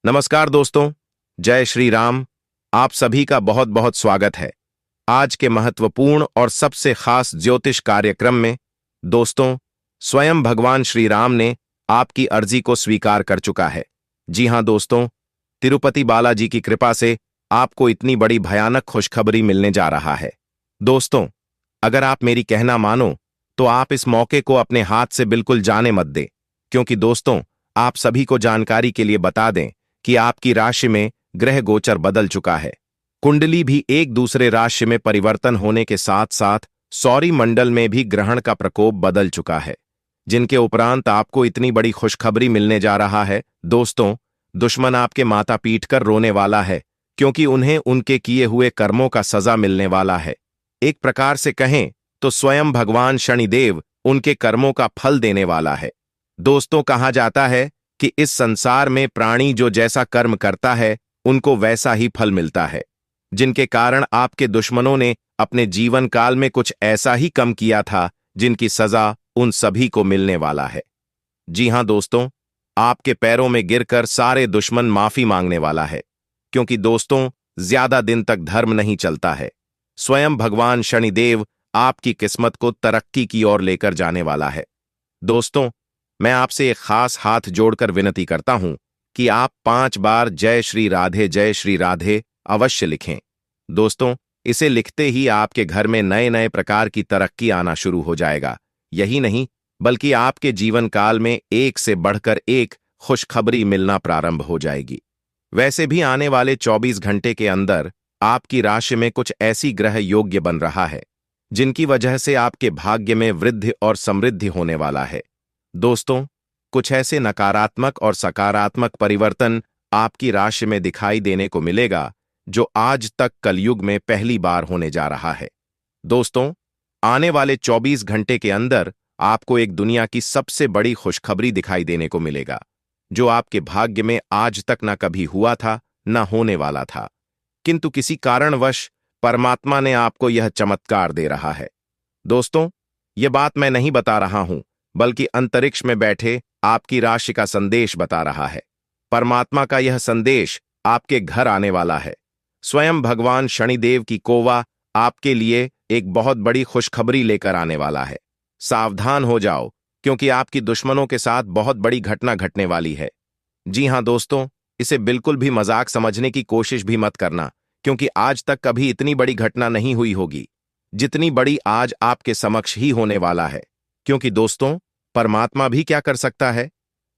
नमस्कार दोस्तों, जय श्री राम। आप सभी का बहुत बहुत स्वागत है आज के महत्वपूर्ण और सबसे खास ज्योतिष कार्यक्रम में। दोस्तों, स्वयं भगवान श्री राम ने आपकी अर्जी को स्वीकार कर चुका है। जी हां दोस्तों, तिरुपति बालाजी की कृपा से आपको इतनी बड़ी भयानक खुशखबरी मिलने जा रहा है। दोस्तों, अगर आप मेरी कहना मानो तो आप इस मौके को अपने हाथ से बिल्कुल जाने मत दें, क्योंकि दोस्तों, आप सभी को जानकारी के लिए बता दें कि आपकी राशि में ग्रह गोचर बदल चुका है। कुंडली भी एक दूसरे राशि में परिवर्तन होने के साथ साथ सौर मंडल में भी ग्रहण का प्रकोप बदल चुका है, जिनके उपरांत आपको इतनी बड़ी खुशखबरी मिलने जा रहा है। दोस्तों, दुश्मन आपके माथा पीट कर रोने वाला है, क्योंकि उन्हें उनके किए हुए कर्मों का सजा मिलने वाला है। एक प्रकार से कहें तो स्वयं भगवान शनिदेव उनके कर्मों का फल देने वाला है। दोस्तों, कहा जाता है कि इस संसार में प्राणी जो जैसा कर्म करता है उनको वैसा ही फल मिलता है, जिनके कारण आपके दुश्मनों ने अपने जीवन काल में कुछ ऐसा ही कम किया था जिनकी सजा उन सभी को मिलने वाला है। जी हां दोस्तों, आपके पैरों में गिरकर सारे दुश्मन माफी मांगने वाला है, क्योंकि दोस्तों, ज्यादा दिन तक धर्म नहीं चलता है। स्वयं भगवान शनिदेव आपकी किस्मत को तरक्की की ओर लेकर जाने वाला है। दोस्तों, मैं आपसे एक खास हाथ जोड़कर विनती करता हूं कि आप 5 बार जय श्री राधे अवश्य लिखें। दोस्तों, इसे लिखते ही आपके घर में नए नए प्रकार की तरक्की आना शुरू हो जाएगा। यही नहीं, बल्कि आपके जीवन काल में एक से बढ़कर एक खुशखबरी मिलना प्रारंभ हो जाएगी। वैसे भी आने वाले 24 घंटे के अंदर आपकी राशि में कुछ ऐसी ग्रह योग्य बन रहा है जिनकी वजह से आपके भाग्य में वृद्धि और समृद्धि होने वाला है। दोस्तों, कुछ ऐसे नकारात्मक और सकारात्मक परिवर्तन आपकी राशि में दिखाई देने को मिलेगा जो आज तक कलयुग में पहली बार होने जा रहा है। दोस्तों, आने वाले 24 घंटे के अंदर आपको एक दुनिया की सबसे बड़ी खुशखबरी दिखाई देने को मिलेगा, जो आपके भाग्य में आज तक न कभी हुआ था न होने वाला था, किंतु किसी कारणवश परमात्मा ने आपको यह चमत्कार दे रहा है। दोस्तों, यह बात मैं नहीं बता रहा हूं, बल्कि अंतरिक्ष में बैठे आपकी राशि का संदेश बता रहा है। परमात्मा का यह संदेश आपके घर आने वाला है। स्वयं भगवान शनिदेव की कोवा आपके लिए एक बहुत बड़ी खुशखबरी लेकर आने वाला है। सावधान हो जाओ, क्योंकि आपकी दुश्मनों के साथ बहुत बड़ी घटना घटने वाली है। जी हां दोस्तों, इसे बिल्कुल भी मजाक समझने की कोशिश भी मत करना, क्योंकि आज तक कभी इतनी बड़ी घटना नहीं हुई होगी जितनी बड़ी आज आपके समक्ष ही होने वाला है। क्योंकि दोस्तों, परमात्मा भी क्या कर सकता है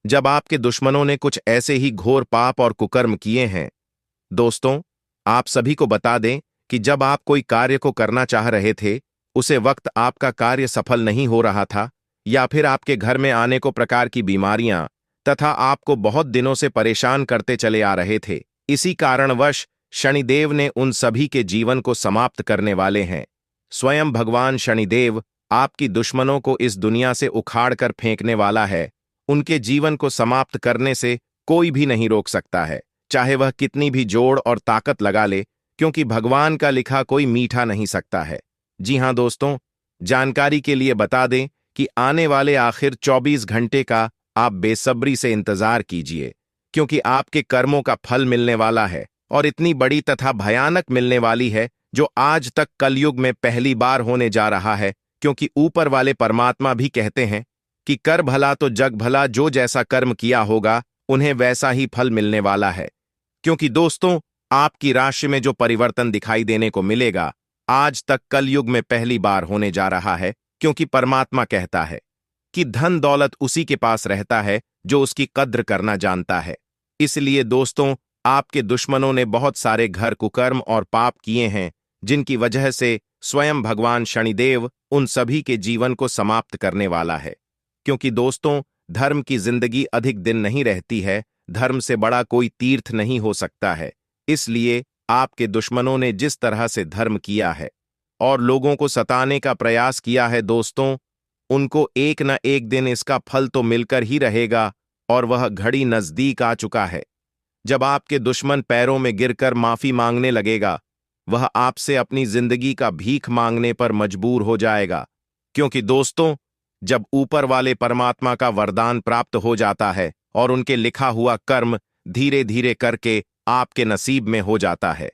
जब आपके दुश्मनों ने कुछ ऐसे ही घोर पाप और कुकर्म किए हैं। दोस्तों, आप सभी को बता दें कि जब आप कोई कार्य को करना चाह रहे थे, उसे वक्त आपका कार्य सफल नहीं हो रहा था, या फिर आपके घर में आने को प्रकार की बीमारियां तथा आपको बहुत दिनों से परेशान करते चले आ रहे थे, इसी कारणवश शनिदेव ने उन सभी के जीवन को समाप्त करने वाले हैं। स्वयं भगवान शनिदेव आपकी दुश्मनों को इस दुनिया से उखाड़ कर फेंकने वाला है। उनके जीवन को समाप्त करने से कोई भी नहीं रोक सकता है, चाहे वह कितनी भी जोड़ और ताकत लगा ले, क्योंकि भगवान का लिखा कोई मीठा नहीं सकता है। जी हां दोस्तों, जानकारी के लिए बता दें कि आने वाले आखिर 24 घंटे का आप बेसब्री से इंतजार कीजिए, क्योंकि आपके कर्मों का फल मिलने वाला है, और इतनी बड़ी तथा भयानक मिलने वाली है जो आज तक कलयुग में पहली बार होने जा रहा है। क्योंकि ऊपर वाले परमात्मा भी कहते हैं कि कर भला तो जग भला, जो जैसा कर्म किया होगा उन्हें वैसा ही फल मिलने वाला है। क्योंकि दोस्तों, आपकी राशि में जो परिवर्तन दिखाई देने को मिलेगा आज तक कलयुग में पहली बार होने जा रहा है, क्योंकि परमात्मा कहता है कि धन दौलत उसी के पास रहता है जो उसकी कद्र करना जानता है। इसलिए दोस्तों, आपके दुश्मनों ने बहुत सारे घर कुकर्म और पाप किए हैं, जिनकी वजह से स्वयं भगवान शनिदेव उन सभी के जीवन को समाप्त करने वाला है। क्योंकि दोस्तों, धर्म की जिंदगी अधिक दिन नहीं रहती है, धर्म से बड़ा कोई तीर्थ नहीं हो सकता है। इसलिए आपके दुश्मनों ने जिस तरह से धर्म किया है और लोगों को सताने का प्रयास किया है, दोस्तों, उनको एक न एक दिन इसका फल तो मिलकर ही रहेगा, और वह घड़ी नजदीक आ चुका है। जब आपके दुश्मन पैरों में गिरकर माफी मांगने लगेगा, वह आपसे अपनी जिंदगी का भीख मांगने पर मजबूर हो जाएगा। क्योंकि दोस्तों, जब ऊपर वाले परमात्मा का वरदान प्राप्त हो जाता है और उनके लिखा हुआ कर्म धीरे धीरे करके आपके नसीब में हो जाता है।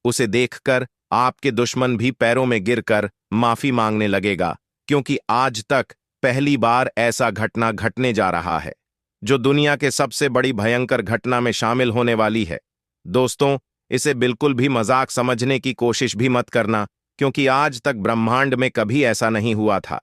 उसे देखकर आपके दुश्मन भी पैरों में गिरकर माफी मांगने लगेगा, क्योंकि आज तक पहली बार ऐसा घटना घटने जा रहा है जो दुनिया के सबसे बड़ी भयंकर घटना में शामिल होने वाली है। दोस्तों, इसे बिल्कुल भी मजाक समझने की कोशिश भी मत करना, क्योंकि आज तक ब्रह्मांड में कभी ऐसा नहीं हुआ था।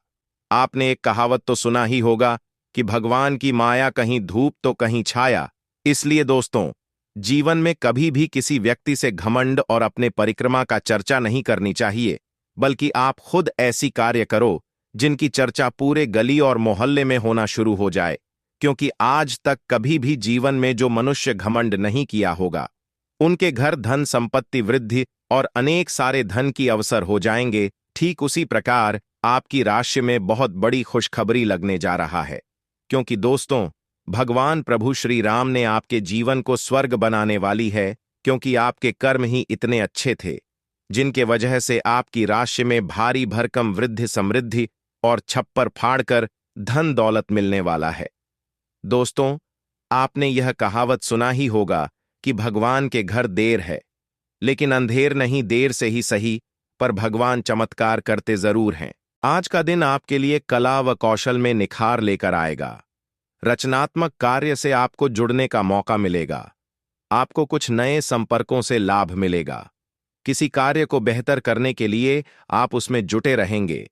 आपने एक कहावत तो सुना ही होगा कि भगवान की माया कहीं धूप तो कहीं छाया। इसलिए दोस्तों, जीवन में कभी भी किसी व्यक्ति से घमंड और अपने परिक्रमा का चर्चा नहीं करनी चाहिए, बल्कि आप खुद ऐसी कार्य करो जिनकी चर्चा पूरे गली और मोहल्ले में होना शुरू हो जाए, क्योंकि आज तक कभी भी जीवन में जो मनुष्य घमंड नहीं किया होगा, उनके घर धन संपत्ति वृद्धि और अनेक सारे धन की अवसर हो जाएंगे। ठीक उसी प्रकार आपकी राशि में बहुत बड़ी खुशखबरी लगने जा रहा है, क्योंकि दोस्तों, भगवान प्रभु श्री राम ने आपके जीवन को स्वर्ग बनाने वाली है, क्योंकि आपके कर्म ही इतने अच्छे थे, जिनके वजह से आपकी राशि में भारी भरकम वृद्धि समृद्धि और छप्पर फाड़कर धन दौलत मिलने वाला है। दोस्तों, आपने यह कहावत सुना ही होगा कि भगवान के घर देर है, लेकिन अंधेर नहीं, देर से ही सही, पर भगवान चमत्कार करते जरूर हैं। आज का दिन आपके लिए कला व कौशल में निखार लेकर आएगा। रचनात्मक कार्य से आपको जुड़ने का मौका मिलेगा। आपको कुछ नए संपर्कों से लाभ मिलेगा। किसी कार्य को बेहतर करने के लिए आप उसमें जुटे रहेंगे।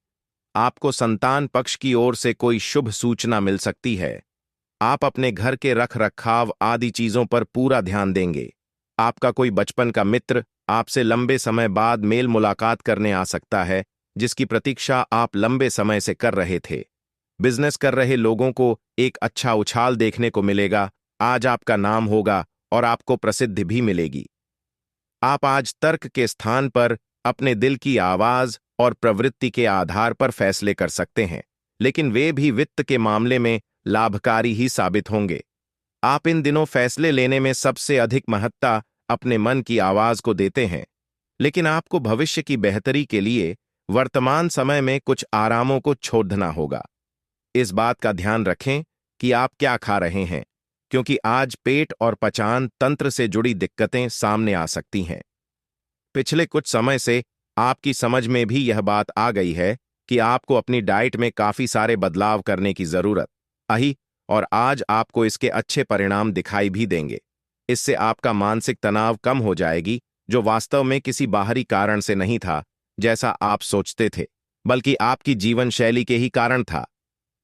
आपको संतान पक्ष की ओर से कोई शुभ सूचना मिल सकती है। आप अपने घर के रख रखाव आदि चीजों पर पूरा ध्यान देंगे। आपका कोई बचपन का मित्र आपसे लंबे समय बाद मेल मुलाकात करने आ सकता है, जिसकी प्रतीक्षा आप लंबे समय से कर रहे थे। बिजनेस कर रहे लोगों को एक अच्छा उछाल देखने को मिलेगा। आज आपका नाम होगा और आपको प्रसिद्धि भी मिलेगी। आप आज तर्क के स्थान पर अपने दिल की आवाज और प्रवृत्ति के आधार पर फैसले कर सकते हैं, लेकिन वे भी वित्त के मामले में लाभकारी ही साबित होंगे। आप इन दिनों फैसले लेने में सबसे अधिक महत्ता अपने मन की आवाज को देते हैं, लेकिन आपको भविष्य की बेहतरी के लिए वर्तमान समय में कुछ आरामों को छोड़ना होगा। इस बात का ध्यान रखें कि आप क्या खा रहे हैं, क्योंकि आज पेट और पचान तंत्र से जुड़ी दिक्कतें सामने आ सकती हैं। पिछले कुछ समय से आपकी समझ में भी यह बात आ गई है कि आपको अपनी डाइट में काफी सारे बदलाव करने की जरूरत आई, और आज आपको इसके अच्छे परिणाम दिखाई भी देंगे। इससे आपका मानसिक तनाव कम हो जाएगी, जो वास्तव में किसी बाहरी कारण से नहीं था जैसा आप सोचते थे, बल्कि आपकी जीवन शैली के ही कारण था।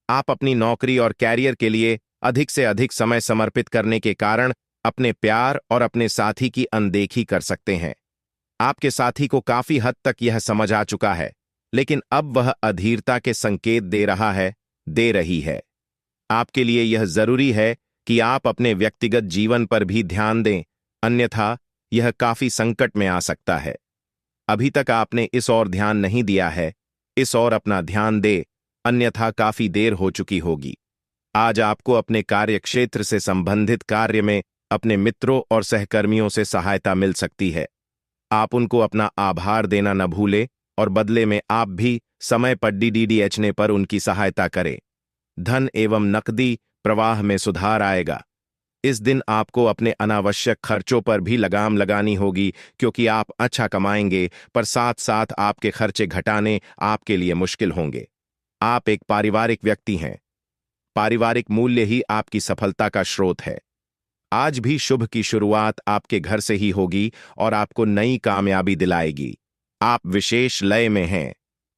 आप अपनी नौकरी और कैरियर के लिए अधिक से अधिक समय समर्पित करने के कारण अपने प्यार और अपने साथी की अनदेखी कर सकते हैं। आपके साथी को काफी हद तक यह समझ आ चुका है, लेकिन अब वह अधीरता के संकेत दे रही है। आपके लिए यह जरूरी है कि आप अपने व्यक्तिगत जीवन पर भी ध्यान दें, अन्यथा यह काफी संकट में आ सकता है। अभी तक आपने इस ओर ध्यान नहीं दिया है, इस ओर अपना ध्यान दे, अन्यथा काफी देर हो चुकी होगी। आज आपको अपने कार्यक्षेत्र से संबंधित कार्य में अपने मित्रों और सहकर्मियों से सहायता मिल सकती है। आप उनको अपना आभार देना न भूलें और बदले में आप भी समय पर डीडीएचने पर उनकी सहायता करें। धन एवं नकदी प्रवाह में सुधार आएगा। इस दिन आपको अपने अनावश्यक खर्चों पर भी लगाम लगानी होगी, क्योंकि आप अच्छा कमाएंगे, पर साथ साथ आपके खर्चे घटाने आपके लिए मुश्किल होंगे। आप एक पारिवारिक व्यक्ति हैं। पारिवारिक मूल्य ही आपकी सफलता का स्रोत है। आज भी शुभ की शुरुआत आपके घर से ही होगी और आपको नई कामयाबी दिलाएगी। आप विशेष लय में हैं।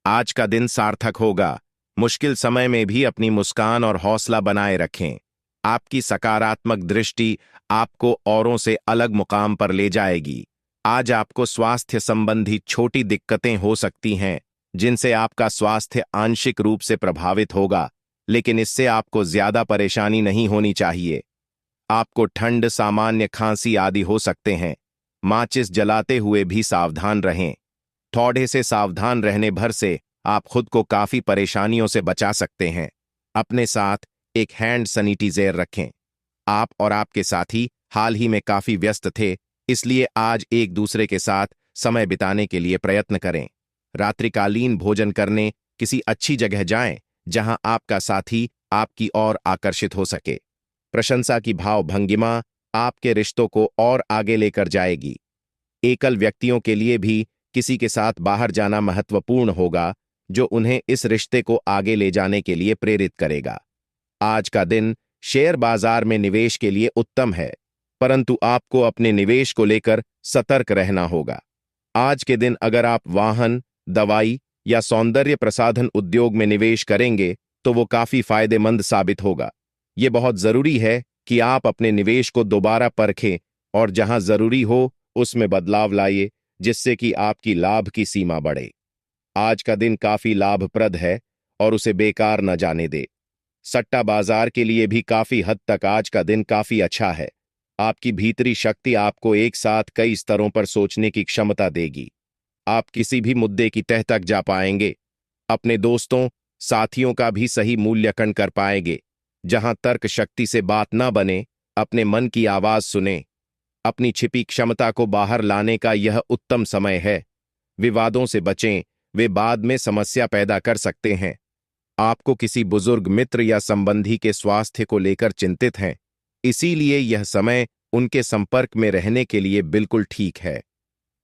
आज का दिन सार्थक होगा। मुश्किल समय में भी अपनी मुस्कान और हौसला बनाए रखें। आपकी सकारात्मक दृष्टि आपको औरों से अलग मुकाम पर ले जाएगी। आज आपको स्वास्थ्य संबंधी छोटी दिक्कतें हो सकती हैं, जिनसे आपका स्वास्थ्य आंशिक रूप से प्रभावित होगा, लेकिन इससे आपको ज्यादा परेशानी नहीं होनी चाहिए। आपको ठंड, सामान्य खांसी आदि हो सकते हैं। माचिस जलाते हुए भी सावधान रहें। थोड़े से सावधान रहने भर से आप खुद को काफी परेशानियों से बचा सकते हैं। अपने साथ एक हैंड सैनिटाइजर रखें। आप और आपके साथी हाल ही में काफी व्यस्त थे, इसलिए आज एक दूसरे के साथ समय बिताने के लिए प्रयत्न करें। रात्रिकालीन भोजन करने किसी अच्छी जगह जाएं, जहां आपका साथी आपकी ओर आकर्षित हो सके। प्रशंसा की भाव भंगिमा आपके रिश्तों को और आगे लेकर जाएगी। एकल व्यक्तियों के लिए भी किसी के साथ बाहर जाना महत्वपूर्ण होगा, जो उन्हें इस रिश्ते को आगे ले जाने के लिए प्रेरित करेगा। आज का दिन शेयर बाजार में निवेश के लिए उत्तम है, परंतु आपको अपने निवेश को लेकर सतर्क रहना होगा। आज के दिन अगर आप वाहन, दवाई या सौंदर्य प्रसाधन उद्योग में निवेश करेंगे तो वो काफी फायदेमंद साबित होगा। ये बहुत जरूरी है कि आप अपने निवेश को दोबारा परखें और जहां जरूरी हो उसमें बदलाव लाइए, जिससे कि आपकी लाभ की सीमा बढ़े। आज का दिन काफी लाभप्रद है और उसे बेकार न जाने दे। सट्टा बाजार के लिए भी काफी हद तक आज का दिन काफी अच्छा है। आपकी भीतरी शक्ति आपको एक साथ कई स्तरों पर सोचने की क्षमता देगी। आप किसी भी मुद्दे की तह तक जा पाएंगे। अपने दोस्तों, साथियों का भी सही मूल्यांकन कर पाएंगे। जहां तर्क शक्ति से बात ना बने, अपने मन की आवाज सुने। अपनी छिपी क्षमता को बाहर लाने का यह उत्तम समय है। विवादों से बचें, वे बाद में समस्या पैदा कर सकते हैं। आपको किसी बुजुर्ग मित्र या संबंधी के स्वास्थ्य को लेकर चिंतित हैं, इसीलिए यह समय उनके संपर्क में रहने के लिए बिल्कुल ठीक है।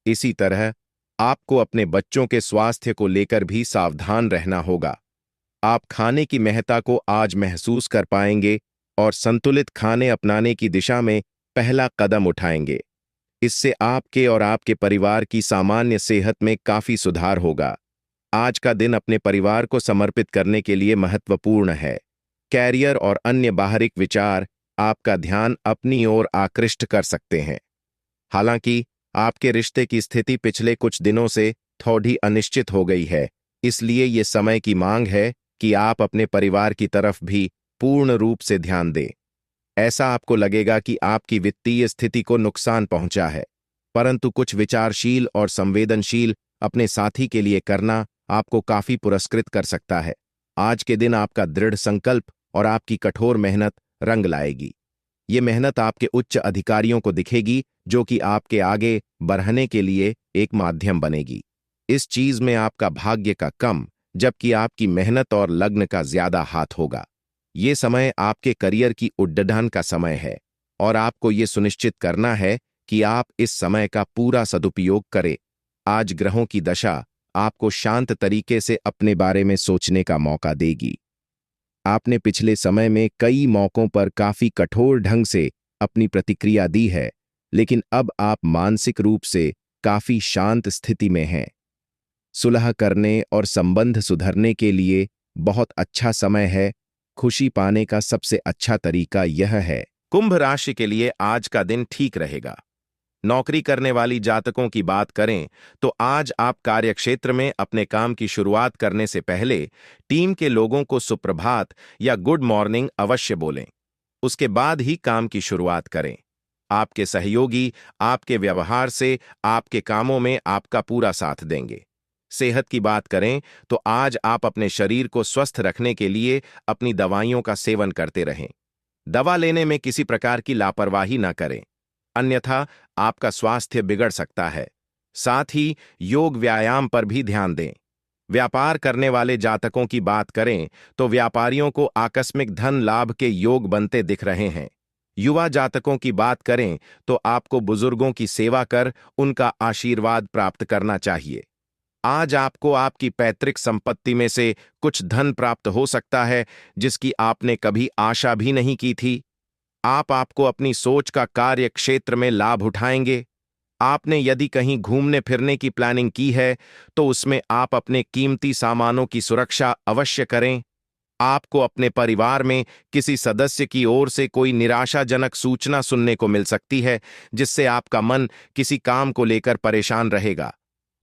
इसी तरह आपको अपने बच्चों के स्वास्थ्य को लेकर भी सावधान रहना होगा। आप खाने की महत्ता को आज महसूस कर पाएंगे और संतुलित खाने अपनाने की दिशा में पहला कदम उठाएंगे। इससे आपके और आपके परिवार की सामान्य सेहत में काफी सुधार होगा। आज का दिन अपने परिवार को समर्पित करने के लिए महत्वपूर्ण है। कैरियर और अन्य बाहरिक विचार आपका ध्यान अपनी ओर आकृष्ट कर सकते हैं। हालांकि आपके रिश्ते की स्थिति पिछले कुछ दिनों से थोड़ी अनिश्चित हो गई है, इसलिए ये समय की मांग है कि आप अपने परिवार की तरफ भी पूर्ण रूप से ध्यान दें। ऐसा आपको लगेगा कि आपकी वित्तीय स्थिति को नुकसान पहुंचा है, परंतु कुछ विचारशील और संवेदनशील अपने साथी के लिए करना आपको काफी पुरस्कृत कर सकता है। आज के दिन आपका दृढ़ संकल्प और आपकी कठोर मेहनत रंग लाएगी। ये मेहनत आपके उच्च अधिकारियों को दिखेगी, जो कि आपके आगे बढ़ने के लिए एक माध्यम बनेगी। इस चीज में आपका भाग्य का कम, जबकि आपकी मेहनत और लग्न का ज्यादा हाथ होगा। ये समय आपके करियर की उड्डाण का समय है और आपको ये सुनिश्चित करना है कि आप इस समय का पूरा सदुपयोग करें। आज ग्रहों की दशा आपको शांत तरीके से अपने बारे में सोचने का मौका देगी। आपने पिछले समय में कई मौकों पर काफी कठोर ढंग से अपनी प्रतिक्रिया दी है, लेकिन अब आप मानसिक रूप से काफी शांत स्थिति में हैं। सुलह करने और संबंध सुधरने के लिए बहुत अच्छा समय है। खुशी पाने का सबसे अच्छा तरीका यह है। कुंभ राशि के लिए आज का दिन ठीक रहेगा। नौकरी करने वाली जातकों की बात करें तो आज आप कार्यक्षेत्र में अपने काम की शुरुआत करने से पहले टीम के लोगों को सुप्रभात या गुड मॉर्निंग अवश्य बोलें। उसके बाद ही काम की शुरुआत करें। आपके सहयोगी आपके व्यवहार से आपके कामों में आपका पूरा साथ देंगे। सेहत की बात करें तो आज आप अपने शरीर को स्वस्थ रखने के लिए अपनी दवाइयों का सेवन करते रहें। दवा लेने में किसी प्रकार की लापरवाही न करें, अन्यथा आपका स्वास्थ्य बिगड़ सकता है। साथ ही योग व्यायाम पर भी ध्यान दें। व्यापार करने वाले जातकों की बात करें तो व्यापारियों को आकस्मिक धन लाभ के योग बनते दिख रहे हैं। युवा जातकों की बात करें तो आपको बुजुर्गों की सेवा कर उनका आशीर्वाद प्राप्त करना चाहिए। आज आपको आपकी पैतृक संपत्ति में से कुछ धन प्राप्त हो सकता है, जिसकी आपने कभी आशा भी नहीं की थी। आपको अपनी सोच का कार्य क्षेत्र में लाभ उठाएंगे। आपने यदि कहीं घूमने फिरने की प्लानिंग की है तो उसमें आप अपने कीमती सामानों की सुरक्षा अवश्य करें। आपको अपने परिवार में किसी सदस्य की ओर से कोई निराशाजनक सूचना सुनने को मिल सकती है, जिससे आपका मन किसी काम को लेकर परेशान रहेगा।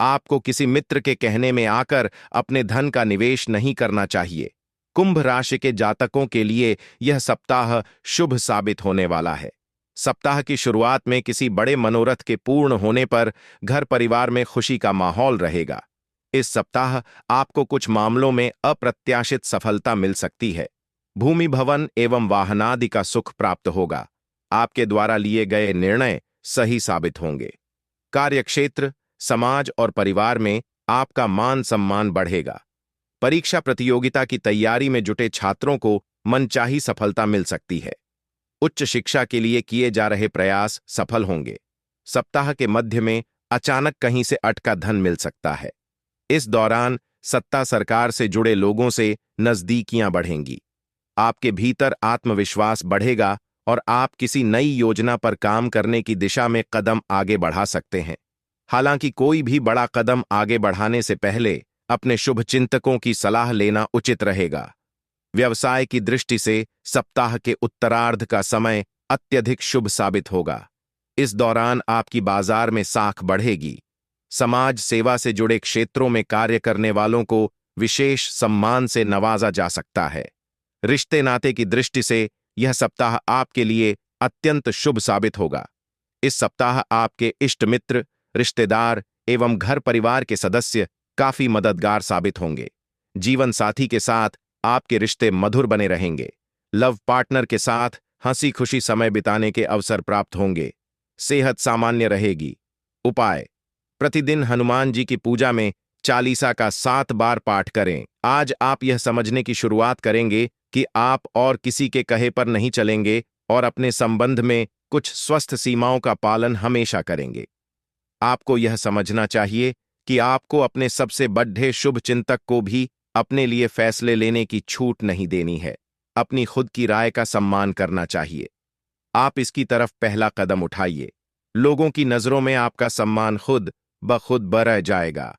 आपको किसी मित्र के कहने में आकर अपने धन का निवेश नहीं करना चाहिए। कुंभ राशि के जातकों के लिए यह सप्ताह शुभ साबित होने वाला है। सप्ताह की शुरुआत में किसी बड़े मनोरथ के पूर्ण होने पर घर परिवार में खुशी का माहौल रहेगा। इस सप्ताह आपको कुछ मामलों में अप्रत्याशित सफलता मिल सकती है। भूमि भवन एवं वाहनादि का सुख प्राप्त होगा। आपके द्वारा लिए गए निर्णय सही साबित होंगे। कार्यक्षेत्र, समाज और परिवार में आपका मान सम्मान बढ़ेगा। परीक्षा प्रतियोगिता की तैयारी में जुटे छात्रों को मनचाही सफलता मिल सकती है। उच्च शिक्षा के लिए किए जा रहे प्रयास सफल होंगे। सप्ताह के मध्य में अचानक कहीं से अटका धन मिल सकता है। इस दौरान सत्ता सरकार से जुड़े लोगों से नजदीकियां बढ़ेंगी। आपके भीतर आत्मविश्वास बढ़ेगा और आप किसी नई योजना पर काम करने की दिशा में कदम आगे बढ़ा सकते हैं। हालांकि कोई भी बड़ा कदम आगे बढ़ाने से पहले अपने शुभचिंतकों की सलाह लेना उचित रहेगा। व्यवसाय की दृष्टि से सप्ताह के उत्तरार्ध का समय अत्यधिक शुभ साबित होगा। इस दौरान आपकी बाजार में साख बढ़ेगी। समाज सेवा से जुड़े क्षेत्रों में कार्य करने वालों को विशेष सम्मान से नवाजा जा सकता है। रिश्ते नाते की दृष्टि से यह सप्ताह आपके लिए अत्यंत शुभ साबित होगा। इस सप्ताह आपके इष्ट मित्र, रिश्तेदार एवं घर परिवार के सदस्य काफी मददगार साबित होंगे। जीवन साथी के साथ आपके रिश्ते मधुर बने रहेंगे। लव पार्टनर के साथ हंसी खुशी समय बिताने के अवसर प्राप्त होंगे। सेहत सामान्य रहेगी। उपाय: प्रतिदिन हनुमान जी की पूजा में चालीसा का 7 बार पाठ करें। आज आप यह समझने की शुरुआत करेंगे कि आप और किसी के कहे पर नहीं चलेंगे और अपने संबंध में कुछ स्वस्थ सीमाओं का पालन हमेशा करेंगे। आपको यह समझना चाहिए कि आपको अपने सबसे बड़े शुभ चिंतक को भी अपने लिए फैसले लेने की छूट नहीं देनी है। अपनी खुद की राय का सम्मान करना चाहिए। आप इसकी तरफ पहला कदम उठाइए। लोगों की नजरों में आपका सम्मान खुद ब खुद बढ़ जाएगा।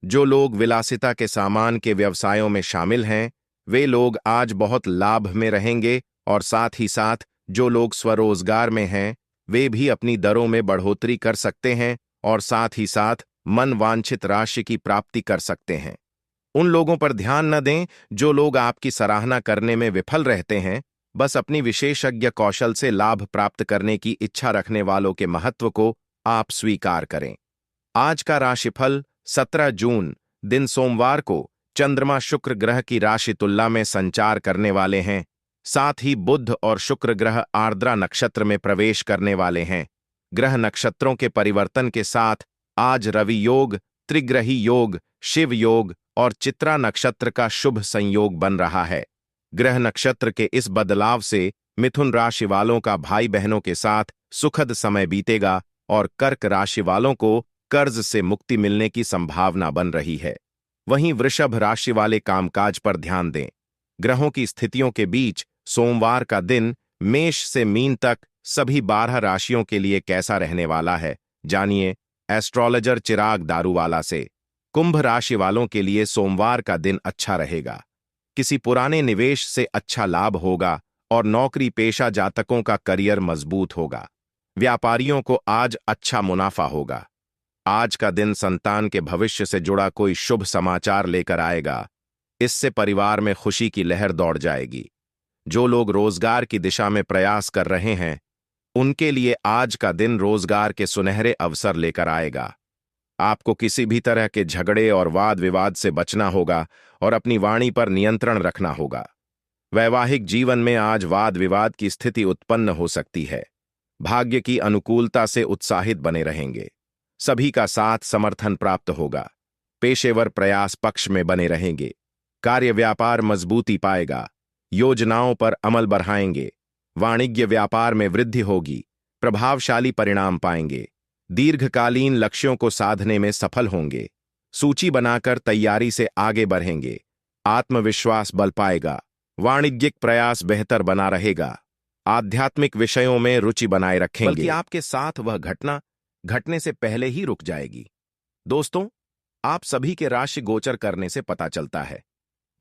जो लोग विलासिता के सामान के व्यवसायों में शामिल हैं, वे लोग आज बहुत लाभ में रहेंगे और साथ ही साथ जो लोग स्वरोजगार में हैं, वे भी अपनी दरों में बढ़ोतरी कर सकते हैं और साथ ही साथ मन वांछित राशि की प्राप्ति कर सकते हैं। उन लोगों पर ध्यान न दें जो लोग आपकी सराहना करने में विफल रहते हैं। बस अपनी विशेषज्ञ कौशल से लाभ प्राप्त करने की इच्छा रखने वालों के महत्व को आप स्वीकार करें। आज का राशिफल 17 जून दिन सोमवार को चंद्रमा शुक्र ग्रह की राशि तुला में संचार करने वाले हैं। साथ ही बुध और शुक्र ग्रह आर्द्रा नक्षत्र में प्रवेश करने वाले हैं। ग्रह नक्षत्रों के परिवर्तन के साथ आज रवि योग, त्रिग्रही योग, शिव योग और चित्रा नक्षत्र का शुभ संयोग बन रहा है। ग्रह नक्षत्र के इस बदलाव से मिथुन राशि वालों का भाई बहनों के साथ सुखद समय बीतेगा और कर्क राशि वालों को कर्ज से मुक्ति मिलने की संभावना बन रही है। वहीं वृषभ राशि वाले कामकाज पर ध्यान दें। ग्रहों की स्थितियों के बीच सोमवार का दिन मेष से मीन तक सभी 12 राशियों के लिए कैसा रहने वाला है, जानिए एस्ट्रोलॉजर चिराग दारूवाला से। कुंभ राशि वालों के लिए सोमवार का दिन अच्छा रहेगा। किसी पुराने निवेश से अच्छा लाभ होगा और नौकरी पेशा जातकों का करियर मजबूत होगा। व्यापारियों को आज अच्छा मुनाफा होगा। आज का दिन संतान के भविष्य से जुड़ा कोई शुभ समाचार लेकर आएगा। इससे परिवार में खुशी की लहर दौड़ जाएगी। जो लोग रोजगार की दिशा में प्रयास कर रहे हैं, उनके लिए आज का दिन रोजगार के सुनहरे अवसर लेकर आएगा। आपको किसी भी तरह के झगड़े और वाद विवाद से बचना होगा और अपनी वाणी पर नियंत्रण रखना होगा। वैवाहिक जीवन में आज वाद विवाद की स्थिति उत्पन्न हो सकती है। भाग्य की अनुकूलता से उत्साहित बने रहेंगे। सभी का साथ समर्थन प्राप्त होगा। पेशेवर प्रयास पक्ष में बने रहेंगे। कार्य व्यापार मजबूती पाएगा। योजनाओं पर अमल बढ़ाएंगे। वाणिज्य व्यापार में वृद्धि होगी। प्रभावशाली परिणाम पाएंगे। दीर्घकालीन लक्ष्यों को साधने में सफल होंगे। सूची बनाकर तैयारी से आगे बढ़ेंगे। आत्मविश्वास बल पाएगा। वाणिज्यिक प्रयास बेहतर बना रहेगा। आध्यात्मिक विषयों में रुचि बनाए रखेंगे, बल्कि आपके साथ वह घटना घटने से पहले ही रुक जाएगी। दोस्तों, आप सभी के राशि गोचर करने से पता चलता है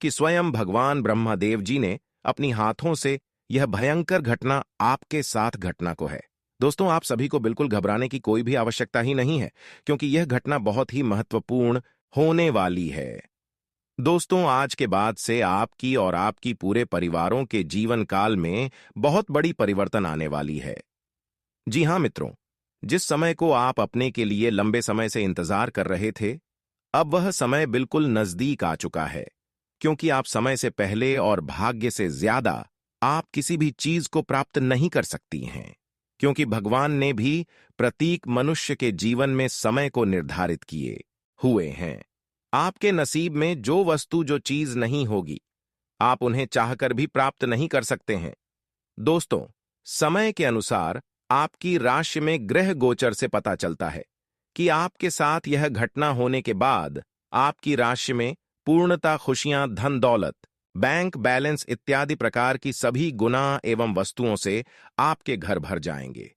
कि स्वयं भगवान ब्रह्मदेव जी ने अपनी हाथों से यह भयंकर घटना आपके साथ घटना को है। दोस्तों, आप सभी को बिल्कुल घबराने की कोई भी आवश्यकता ही नहीं है, क्योंकि यह घटना बहुत ही महत्वपूर्ण होने वाली है। दोस्तों, आज के बाद से आपकी और आपकी पूरे परिवारों के जीवन काल में बहुत बड़ी परिवर्तन आने वाली है। जी हां मित्रों, जिस समय को आप अपने के लिए लंबे समय से इंतजार कर रहे थे, अब वह समय बिल्कुल नजदीक आ चुका है, क्योंकि आप समय से पहले और भाग्य से ज्यादा आप किसी भी चीज को प्राप्त नहीं कर सकती हैं, क्योंकि भगवान ने भी प्रत्येक मनुष्य के जीवन में समय को निर्धारित किए हुए हैं। आपके नसीब में जो वस्तु जो चीज नहीं होगी, आप उन्हें चाहकर भी प्राप्त नहीं कर सकते हैं। दोस्तों, समय के अनुसार आपकी राशि में ग्रह गोचर से पता चलता है कि आपके साथ यह घटना होने के बाद आपकी राशि में पूर्णता खुशियां, धन दौलत, बैंक बैलेंस इत्यादि प्रकार की सभी गुना एवं वस्तुओं से आपके घर भर जाएंगे।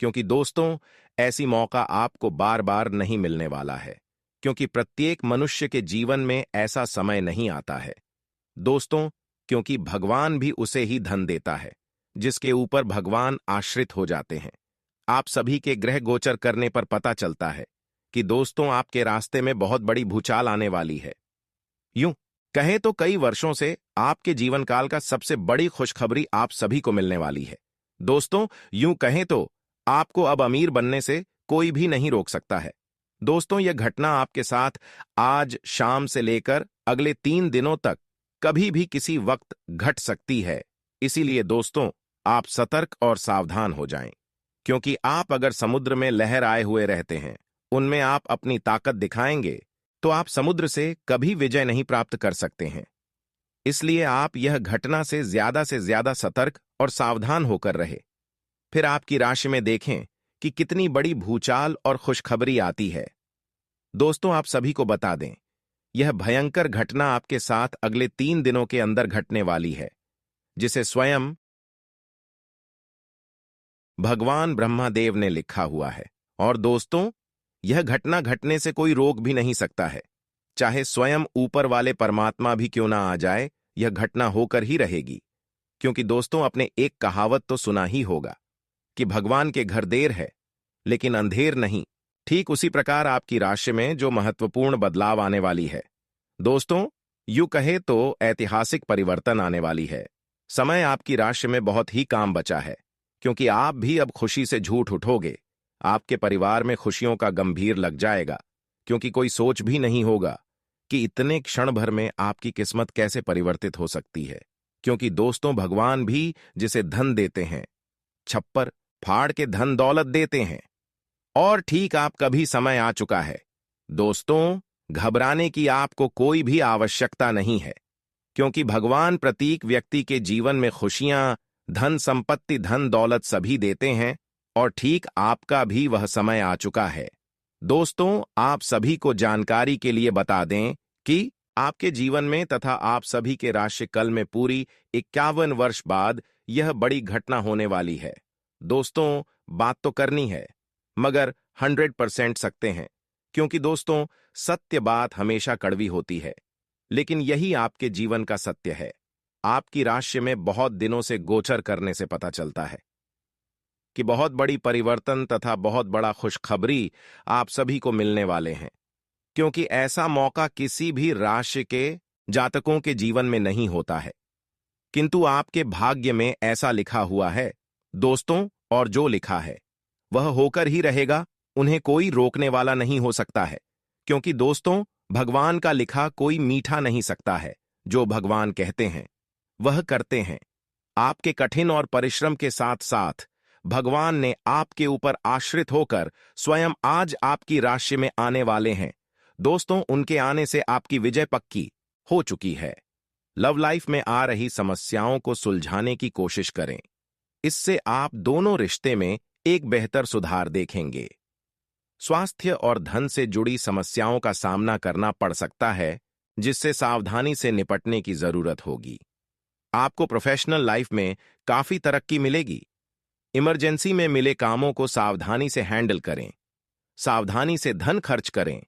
क्योंकि दोस्तों, ऐसी मौका आपको बार बार नहीं मिलने वाला है, क्योंकि प्रत्येक मनुष्य के जीवन में ऐसा समय नहीं आता है। दोस्तों, क्योंकि भगवान भी उसे ही धन देता है जिसके ऊपर भगवान आश्रित हो जाते हैं। आप सभी के ग्रह गोचर करने पर पता चलता है कि दोस्तों, आपके रास्ते में बहुत बड़ी भूचाल आने वाली है। यूं कहें तो कई वर्षों से आपके जीवन काल का सबसे बड़ी खुशखबरी आप सभी को मिलने वाली है। दोस्तों, यूं कहें तो आपको अब अमीर बनने से कोई भी नहीं रोक सकता है। दोस्तों, यह घटना आपके साथ आज शाम से लेकर अगले 3 दिनों तक कभी भी किसी वक्त घट सकती है। इसीलिए दोस्तों, आप सतर्क और सावधान हो जाएं, क्योंकि आप अगर समुद्र में लहर आए हुए रहते हैं, उनमें आप अपनी ताकत दिखाएंगे तो आप समुद्र से कभी विजय नहीं प्राप्त कर सकते हैं। इसलिए आप यह घटना से ज्यादा सतर्क और सावधान होकर रहे। फिर आपकी राशि में देखें कि कितनी बड़ी भूचाल और खुशखबरी आती है। दोस्तों, आप सभी को बता दें, यह भयंकर घटना आपके साथ अगले 3 दिनों के अंदर घटने वाली है, जिसे स्वयं भगवान ब्रह्मादेव ने लिखा हुआ है। और दोस्तों, यह घटना घटने से कोई रोक भी नहीं सकता है। चाहे स्वयं ऊपर वाले परमात्मा भी क्यों ना आ जाए, यह घटना होकर ही रहेगी। क्योंकि दोस्तों, आपने एक कहावत तो सुना ही होगा कि भगवान के घर देर है लेकिन अंधेर नहीं। ठीक उसी प्रकार आपकी राशि में जो महत्वपूर्ण बदलाव आने वाली है। दोस्तों, यूं कहे तो ऐतिहासिक परिवर्तन आने वाली है। समय आपकी राशि में बहुत ही काम बचा है, क्योंकि आप भी अब खुशी से झूठ उठोगे। आपके परिवार में खुशियों का गंभीर लग जाएगा, क्योंकि कोई सोच भी नहीं होगा कि इतने क्षण भर में आपकी किस्मत कैसे परिवर्तित हो सकती है। क्योंकि दोस्तों, भगवान भी जिसे धन देते हैं, छप्पर फाड़ के धन दौलत देते हैं। और ठीक आपका भी समय आ चुका है। दोस्तों, घबराने की आपको कोई भी आवश्यकता नहीं है, क्योंकि भगवान प्रत्येक व्यक्ति के जीवन में खुशियां, धन संपत्ति, धन दौलत सभी देते हैं। और ठीक आपका भी वह समय आ चुका है। दोस्तों, आप सभी को जानकारी के लिए बता दें कि आपके जीवन में तथा आप सभी के राशि कल में पूरी 51 वर्ष बाद यह बड़ी घटना होने वाली है। दोस्तों, बात तो करनी है, मगर 100% सकते हैं, क्योंकि दोस्तों, सत्य बात हमेशा कड़वी होती है, लेकिन यही आपके जीवन का सत्य है। आपकी राशि में बहुत दिनों से गोचर करने से पता चलता है कि बहुत बड़ी परिवर्तन तथा बहुत बड़ा खुशखबरी आप सभी को मिलने वाले हैं, क्योंकि ऐसा मौका किसी भी राशि के जातकों के जीवन में नहीं होता है, किंतु आपके भाग्य में ऐसा लिखा हुआ है दोस्तों। और जो लिखा है वह होकर ही रहेगा, उन्हें कोई रोकने वाला नहीं हो सकता है। क्योंकि दोस्तों, भगवान का लिखा कोई मीठा नहीं सकता है। जो भगवान कहते हैं वह करते हैं। आपके कठिन और परिश्रम के साथ साथ भगवान ने आपके ऊपर आश्रित होकर स्वयं आज आपकी राशि में आने वाले हैं। दोस्तों, उनके आने से आपकी विजय पक्की हो चुकी है। लव लाइफ में आ रही समस्याओं को सुलझाने की कोशिश करें। इससे आप दोनों रिश्ते में एक बेहतर सुधार देखेंगे। स्वास्थ्य और धन से जुड़ी समस्याओं का सामना करना पड़ सकता है, जिससे सावधानी से निपटने की जरूरत होगी। आपको प्रोफेशनल लाइफ में काफी तरक्की मिलेगी। इमरजेंसी में मिले कामों को सावधानी से हैंडल करें। सावधानी से धन खर्च करें।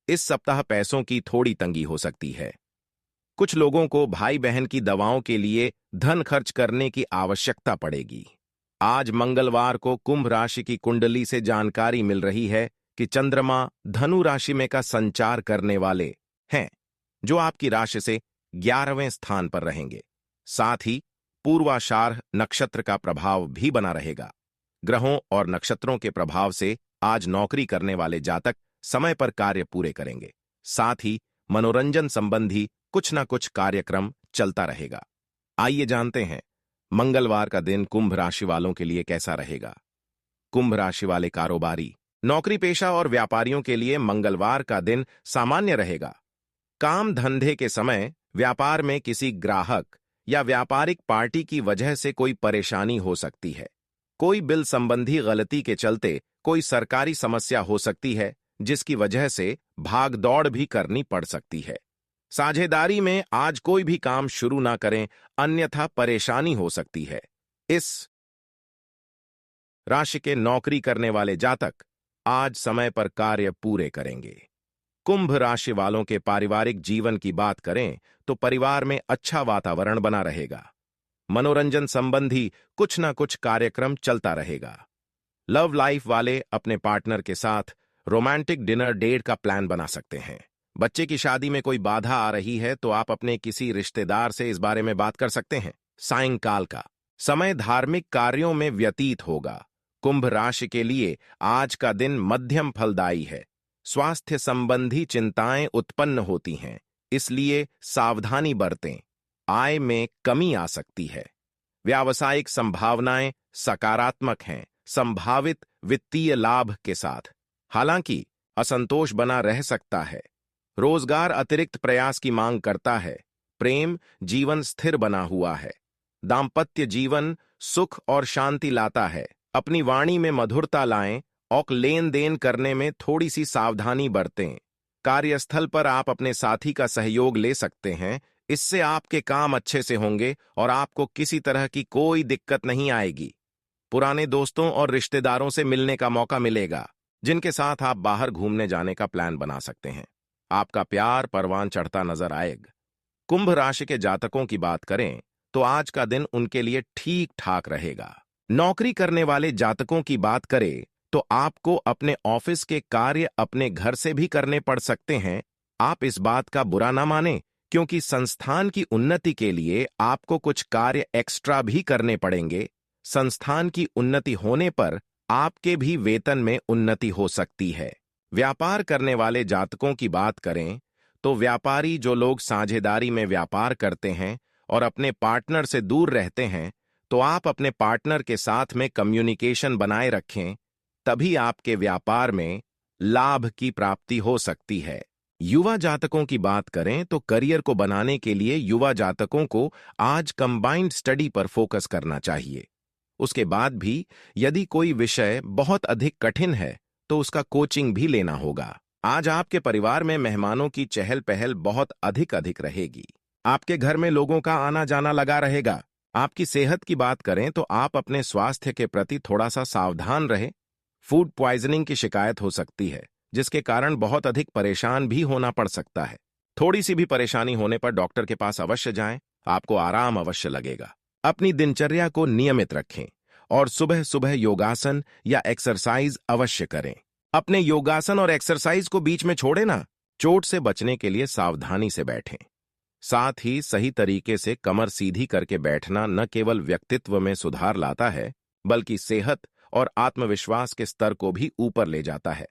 इस सप्ताह पैसों की थोड़ी तंगी हो सकती है। कुछ लोगों को भाई बहन की दवाओं के लिए धन खर्च करने की आवश्यकता पड़ेगी। आज मंगलवार को कुंभ राशि की कुंडली से जानकारी मिल रही है कि चंद्रमा धनु राशि में का संचार करने वाले हैं, जो आपकी राशि से 11वें स्थान पर रहेंगे। साथ ही पूर्वाषाढ़ नक्षत्र का प्रभाव भी बना रहेगा। ग्रहों और नक्षत्रों के प्रभाव से आज नौकरी करने वाले जातक समय पर कार्य पूरे करेंगे। साथ ही मनोरंजन संबंधी कुछ न कुछ कार्यक्रम चलता रहेगा। आइए जानते हैं मंगलवार का दिन कुंभ राशि वालों के लिए कैसा रहेगा। कुंभ राशि वाले कारोबारी, नौकरी पेशा और व्यापारियों के लिए मंगलवार का दिन सामान्य रहेगा। काम धंधे के समय व्यापार में किसी ग्राहक या व्यापारिक पार्टी की वजह से कोई परेशानी हो सकती है। कोई बिल संबंधी गलती के चलते कोई सरकारी समस्या हो सकती है, जिसकी वजह से भाग दौड़ भी करनी पड़ सकती है। साझेदारी में आज कोई भी काम शुरू ना करें, अन्यथा परेशानी हो सकती है। इस राशि के नौकरी करने वाले जातक आज समय पर कार्य पूरे करेंगे। कुंभ राशि वालों के पारिवारिक जीवन की बात करें तो परिवार में अच्छा वातावरण बना रहेगा। मनोरंजन संबंधी कुछ ना कुछ कार्यक्रम चलता रहेगा। लव लाइफ वाले अपने पार्टनर के साथ रोमांटिक डिनर डेट का प्लान बना सकते हैं। बच्चे की शादी में कोई बाधा आ रही है तो आप अपने किसी रिश्तेदार से इस बारे में बात कर सकते हैं। सायंकाल का समय धार्मिक कार्यों में व्यतीत होगा। कुंभ राशि के लिए आज का दिन मध्यम फलदायी है। स्वास्थ्य संबंधी चिंताएं उत्पन्न होती हैं, इसलिए सावधानी बरतें। आय में कमी आ सकती है। व्यावसायिक संभावनाएं सकारात्मक हैं, संभावित वित्तीय लाभ के साथ। हालांकि असंतोष बना रह सकता है। रोजगार अतिरिक्त प्रयास की मांग करता है। प्रेम जीवन स्थिर बना हुआ है। दाम्पत्य जीवन सुख और शांति लाता है। अपनी वाणी में मधुरता लाएं और लेन देन करने में थोड़ी सी सावधानी बरतें। कार्यस्थल पर आप अपने साथी का सहयोग ले सकते हैं। इससे आपके काम अच्छे से होंगे और आपको किसी तरह की कोई दिक्कत नहीं आएगी। पुराने दोस्तों और रिश्तेदारों से मिलने का मौका मिलेगा, जिनके साथ आप बाहर घूमने जाने का प्लान बना सकते हैं। आपका प्यार परवान चढ़ता नजर आएगा। कुंभ राशि के जातकों की बात करें तो आज का दिन उनके लिए ठीक ठाक रहेगा। नौकरी करने वाले जातकों की बात करें तो आपको अपने ऑफिस के कार्य अपने घर से भी करने पड़ सकते हैं। आप इस बात का बुरा ना मानें, क्योंकि संस्थान की उन्नति के लिए आपको कुछ कार्य एक्स्ट्रा भी करने पड़ेंगे। संस्थान की उन्नति होने पर आपके भी वेतन में उन्नति हो सकती है। व्यापार करने वाले जातकों की बात करें तो व्यापारी जो लोग साझेदारी में व्यापार करते हैं और अपने पार्टनर से दूर रहते हैं, तो आप अपने पार्टनर के साथ में कम्युनिकेशन बनाए रखें, तभी आपके व्यापार में लाभ की प्राप्ति हो सकती है। युवा जातकों की बात करें तो करियर को बनाने के लिए युवा जातकों को आज कंबाइंड स्टडी पर फोकस करना चाहिए। उसके बाद भी यदि कोई विषय बहुत अधिक कठिन है तो उसका कोचिंग भी लेना होगा। आज आपके परिवार में मेहमानों की चहल पहल बहुत अधिक रहेगी। आपके घर में लोगों का आना जाना लगा रहेगा। आपकी सेहत की बात करें तो आप अपने स्वास्थ्य के प्रति थोड़ा सा सावधान रहें। फूड पॉइजनिंग की शिकायत हो सकती है, जिसके कारण बहुत अधिक परेशान भी होना पड़ सकता है। थोड़ी सी भी परेशानी होने पर डॉक्टर के पास अवश्य जाएं, आपको आराम अवश्य लगेगा। अपनी दिनचर्या को नियमित रखें और सुबह सुबह योगासन या एक्सरसाइज अवश्य करें। अपने योगासन और एक्सरसाइज को बीच में छोड़े ना। चोट से बचने के लिए सावधानी से बैठें। साथ ही सही तरीके से कमर सीधी करके बैठना न केवल व्यक्तित्व में सुधार लाता है, बल्कि सेहत और आत्मविश्वास के स्तर को भी ऊपर ले जाता है।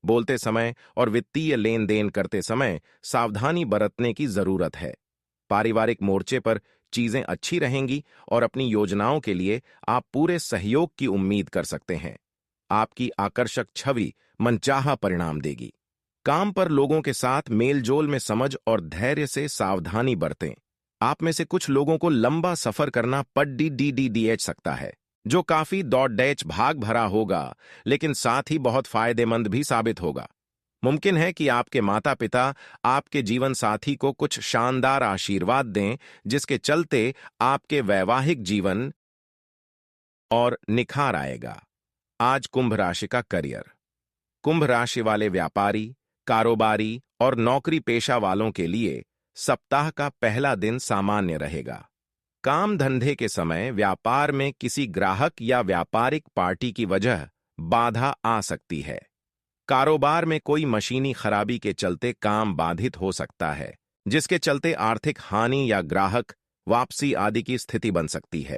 बोलते समय और वित्तीय लेन देन करते समय सावधानी बरतने की जरूरत है। पारिवारिक मोर्चे पर चीजें अच्छी रहेंगी और अपनी योजनाओं के लिए आप पूरे सहयोग की उम्मीद कर सकते हैं। आपकी आकर्षक छवि मनचाहा परिणाम देगी। काम पर लोगों के साथ मेलजोल में समझ और धैर्य से सावधानी बरतें। आप में से कुछ लोगों को लंबा सफर करना पड़ सकता है, जो काफी दौड़-डैच भाग भरा होगा, लेकिन साथ ही बहुत फायदेमंद भी साबित होगा। मुमकिन है कि आपके माता पिता आपके जीवन साथी को कुछ शानदार आशीर्वाद दें, जिसके चलते आपके वैवाहिक जीवन और निखार आएगा। आज कुंभ राशि का करियर। कुंभ राशि वाले व्यापारी, कारोबारी और नौकरी पेशा वालों के लिए सप्ताह का पहला दिन सामान्य रहेगा। काम धंधे के समय व्यापार में किसी ग्राहक या व्यापारिक पार्टी की वजह बाधा आ सकती है। कारोबार में कोई मशीनी खराबी के चलते काम बाधित हो सकता है, जिसके चलते आर्थिक हानि या ग्राहक वापसी आदि की स्थिति बन सकती है।